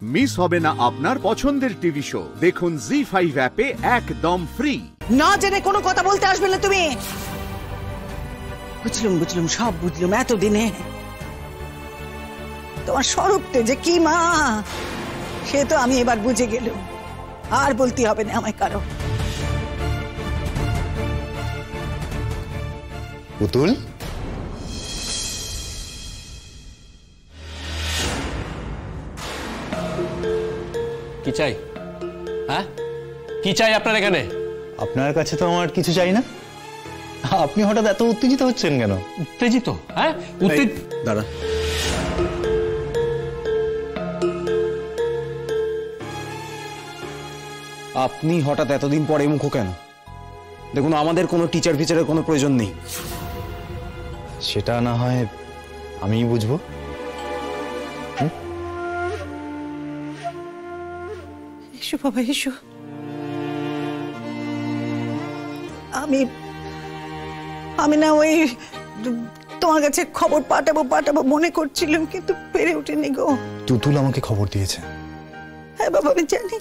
Miss হবে না আপনার পছন্দের টিভি শো। দেখুন জি5 অ্যাপে একদম ফ্রি। না জেনে কোনো কথা বলতে আসবে না তুমি। বুঝলুম সব বুঝলুম। এতদিনে তোমার স্বরূপতে যে কি মা, সে তো আমি এবার বুঝে গেলুম। আর বলতে হবে না আমায় কারো। পুতুল, কি চাই? হ্যাঁ, কি চাই আপনার এখানে? আপনার কাছে তো আমার কিছু চাই না। আপনি হঠাৎ এত উত্তেজিত হচ্ছেন কেন? উত্তেজিত? হ্যাঁ, দাঁড়া। আপনি হঠাৎ এতদিন পরে মুখ কেন? দেখুন, আমাদের কোনো টিচার ফিচারের কোনো প্রয়োজন নেই। সেটা না হয় আমিই বুঝবো। এসো বাবা এসো। আমি না ওই তোমার কাছে খবর পাঠাবো মনে করছিলাম, কিন্তু পেরে ওঠেনি গো। তুতুল আমাকে খবর দিয়েছে। হ্যাঁ বাবা, আমি জানি।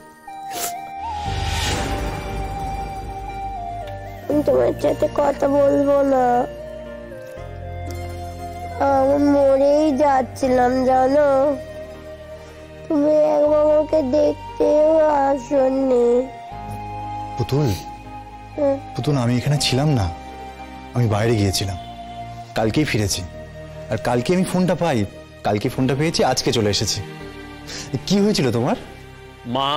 তোমার সাথে কথা বলবো না, আমি মরেই যাচ্ছিলাম জানো। তুমি একবার আমাকে দেখতেও আসোনি। পুতুল, আমি এখানে ছিলাম না, আমি বাইরে গিয়েছিলাম। কালকেই ফিরেছি, আর কালকে আমি ফোনটা পাই। কালকে ফোনটা পেয়েছি, আজকে চলে এসেছি। কি হয়েছিল তোমার? মা,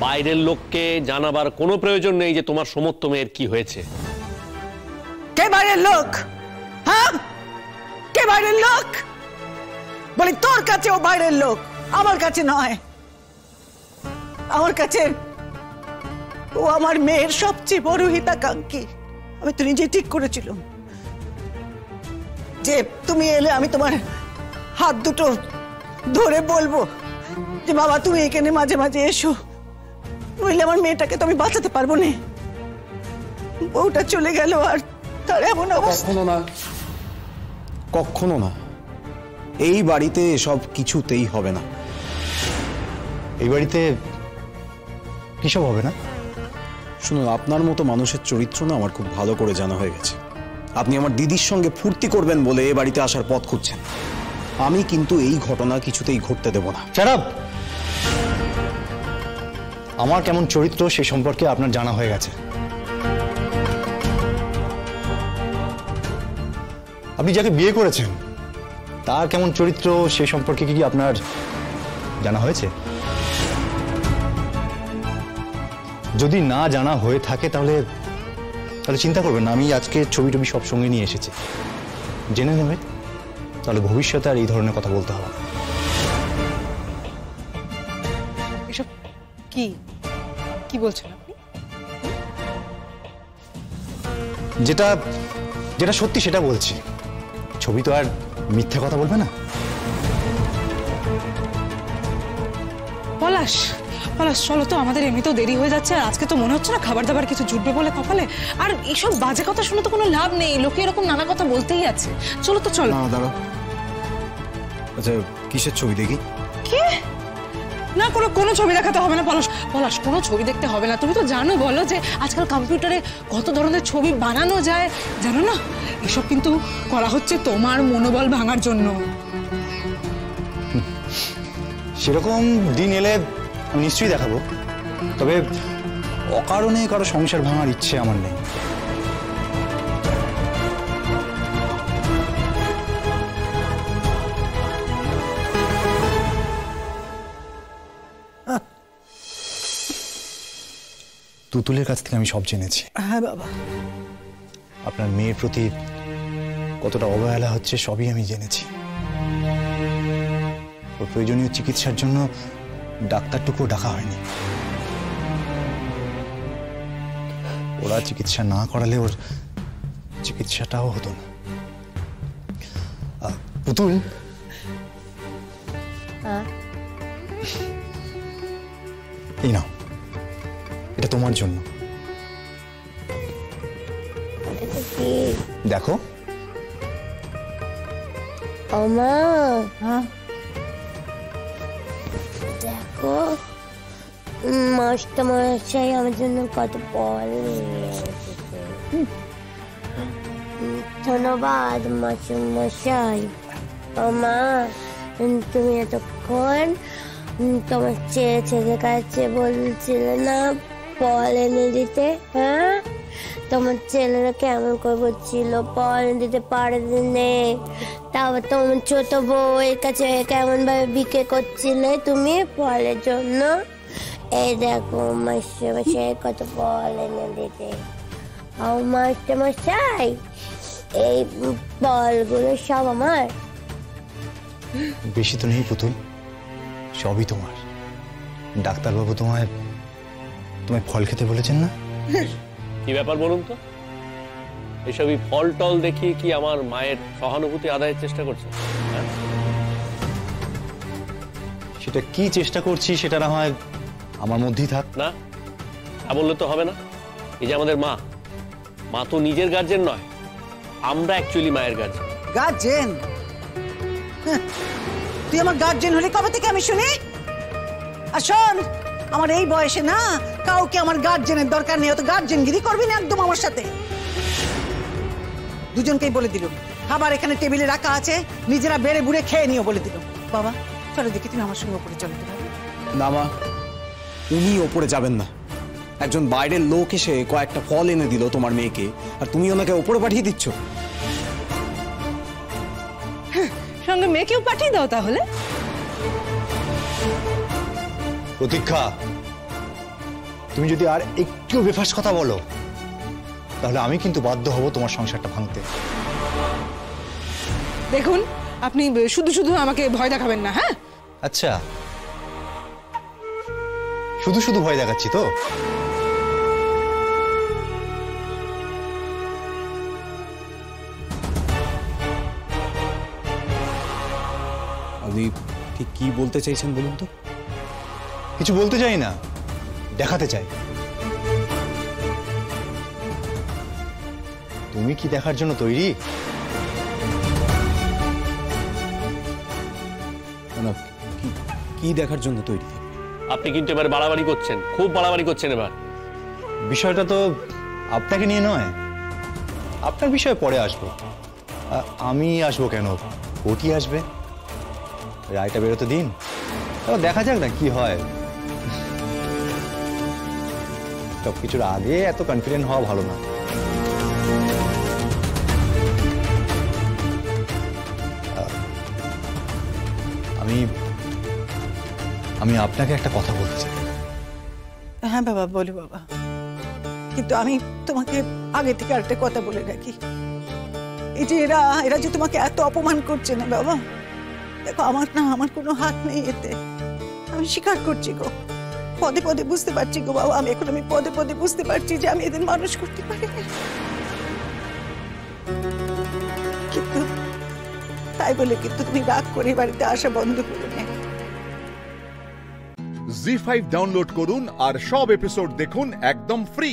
বাইরের লোককে জানাবার কোনো প্রয়োজন নেই যে তোমার সমস্ত মেয়ের কি হয়েছে। কে বাইরের লোক? হ্যাঁ, কে বাইরের লোক? বলি তোর কাছে ও বাইরের লোক, আমার কাছে নয়। আমার কাছে ও আমার মেয়ের সবচেয়ে বড় হিতাকাঙ্ক্ষী। আমি তো নিজে ঠিক করেছিলাম যে তুমি এলে আমি তোমার হাত দুটো ধরে বলবো যে বাবা তুমি এখানে মাঝে মাঝে এসো, নইলে আমার মেয়েটাকে তো আমি বাঁচাতে পারবো না। বউটা চলে গেল, আর তার এমন অবস্থা। কখনো না। এই বাড়িতে এসব কিছুতেই হবে না। এই বাড়িতে কিসব হবে না? শুনুন, আপনার মতো মানুষের চরিত্র না আমার খুব ভালো করে জানা হয়ে গেছে। আপনি আমার দিদির সঙ্গে ফুর্তি করবেন বলে এ বাড়িতে আসার পথ খুঁজছেন। আমি কিন্তু এই ঘটনা কিছুতেই ঘটতে দেব না। Shut up! আমার কেমন চরিত্র সে সম্পর্কে আপনার জানা হয়ে গেছে। আপনি যাকে বিয়ে করেছেন তার কেমন চরিত্র সে সম্পর্কে কি আপনার জানা হয়েছে? যদি না জানা হয়ে থাকে তাহলে চিন্তা করবেন না। আমি আজকে ছবি টবি সব সঙ্গে নিয়ে এসেছি, জেনে নেবে। তাহলে ভবিষ্যতে আর এই ধরনের কথা বলতে হবে। এসব কি বলছেন আপনি? যেটা সত্যি সেটা বলছি। ছবি তো আর মিথ্যা কথা বলবে না। পলাশ, চলো তো, আমাদের এমনিতেও দেরি হয়ে যাচ্ছে। আর আজকে তো মনে হচ্ছে না খাবার দাবার কিছু জুটবে বলে কপালে। আর এসব বাজে কথা শুনে তো কোনো লাভ নেই। লোকে এরকম নানা কথা বলতেই আছে। চলো তো, চলো। না দাঁড়াও। আচ্ছা, কিসের ছবি দেখি? কি না, কোনো ছবি দেখাতে হবে না পলাশ, কোনো ছবি দেখতে হবে না। তুমি তো জানো, বলো যে আজকাল কম্পিউটারে কত ধরনের ছবি বানানো যায়, জানো না? এসব কিন্তু করা হচ্ছে তোমার মনোবল ভাঙার জন্য। সেরকম দিন এলে আমি নিশ্চয়ই দেখাবো, তবে অকারণে কারো সংসার ভাঙার ইচ্ছে আমার নেই। তুতুলের কাছ থেকে আমি সব জেনেছি। হ্যাঁ বাবা। আপনার মেয়ের প্রতি কতটা অবহেলা হচ্ছে সবই আমি জেনেছি। ওর প্রয়োজনীয় চিকিৎসার জন্য ডাক্তারটুকু ডাকা হয়নি। ওরা চিকিৎসা না করালে ওর চিকিৎসাটাও হতো না। পুতুল, এই নাও, এটা তোমার জন্য। দেখো। আমার দেখো মাস্টারমশাই আমার জন্য কত ফল নিয়ে এসেছে। ধন্যবাদ মাস্টারমশাই। মা তুমি এতক্ষণ তোমার ছেলের কাছে বলছিলে না ফল এনে দিতে, হ্যাঁ তোমার ছেলেরা কেমন করে বলছিল ফল এনে দিতে পারবে, তারপর তোমার ছোট বউয়ের কাছে কেমন ভাবে বিক্রি করছিলে তুমি ফলের জন্য। এই দেখো মাস্টারমশাই কত ফল এনে দিতে। ও মাস্টারমশাই এই ফলগুলো সব আমার। বেশি তো নেই পুতুল, সবই তোমার। ডাক্তারবাবু তোমায় ফল খেতে বলেছেন না? কি ব্যাপার বলুন তো, এসবই ফল টল দেখিয়ে কি আমার মায়ের সহানুভূতি আদায়ের চেষ্টা করছে? সেটা কি চেষ্টা করছি সেটা না হয় আমার মধ্যেই থাক। না, তা বললে তো হবে না। এই যে আমাদের মা তো নিজের গার্জেন নয়, আমরা অ্যাকচুয়ালি মায়ের গার্জেন। গার্জেন? তুই আমার গার্জেন হলে কবে থেকে আমি শুনি? আর শোন, আমার এই বয়সে না কাউকে আমার গার্জেনের দরকার নেই। অত গার্জেনগিরি করবি না একদম আমার সাথে। দুজনকেই বলে দিল খাবার এখানে টেবিলে রাখা আছে, নিজেরা বেড়ে বুড়ে খেয়ে নিও বলে দিল। বাবা চলো দেখি, তুমি আমার সঙ্গে উপরে চলো। না মা, উনি ওপরে যাবেন না। একজন বাইরের লোক এসে কয়েকটা ফল এনে দিল তোমার মেয়েকে, আর তুমি ওনাকে ওপরে পাঠিয়ে দিচ্ছ। সঙ্গে মেয়েকেও পাঠিয়ে দাও তাহলে। প্রতীক্ষা, তুমি যদি আর একটু বেফাস কথা বলো তাহলে আমি কিন্তু বাধ্য হব তোমার সংসারটা ভাঙতে। দেখুন আপনি শুধু শুধু আমাকে ভয় দেখাবেন না। হ্যাঁ আচ্ছা, শুধু শুধু ভয় দেখাচ্ছি তো? আপনি ঠিক কি বলতে চাইছেন বলুন তো? কিছু বলতে চাই না, দেখাতে চাই। তুমি কি দেখার জন্য তৈরি? না, কি দেখার জন্য তৈরি? আপনি কিন্তু এবার বাড়াবাড়ি করছেন, খুব বাড়াবাড়ি করছেন এবার। বিষয়টা তো আপনাকে নিয়ে নয়, আপনার বিষয়ে পরে আসবো। আমি আসবো কেন? কোর্টই আসবে, রায়টা বেরোতে দিন, তারপর দেখা যাক না কি হয়। সবকিছুর আগে এত কনফিডেন্ট হওয়া ভালো না। আমি আপনাকে একটা কথা বলতে চাই। হ্যাঁ বাবা বলো বাবা, কিন্তু আমি তোমাকে আগে থেকে আরেকটা কথা বলে রাখি। এই যে এরা যে তোমাকে এত অপমান করছে না বাবা, দেখো আমার কোনো হাত নেই এতে। আমি স্বীকার করছি গো, পদে পদে বুঝতে পারছি গো বাবা, আমি পদে পদে বুঝতে পারছি যে আমি এদের মানুষ করতে পারিনি। কিন্তু তাই বলে কিন্তু তুমি রাগ করে বাড়িতে আসা বন্ধ করে নে। জি5 ডাউনলোড করুন আর সব এপিসোড দেখুন একদম ফ্রি।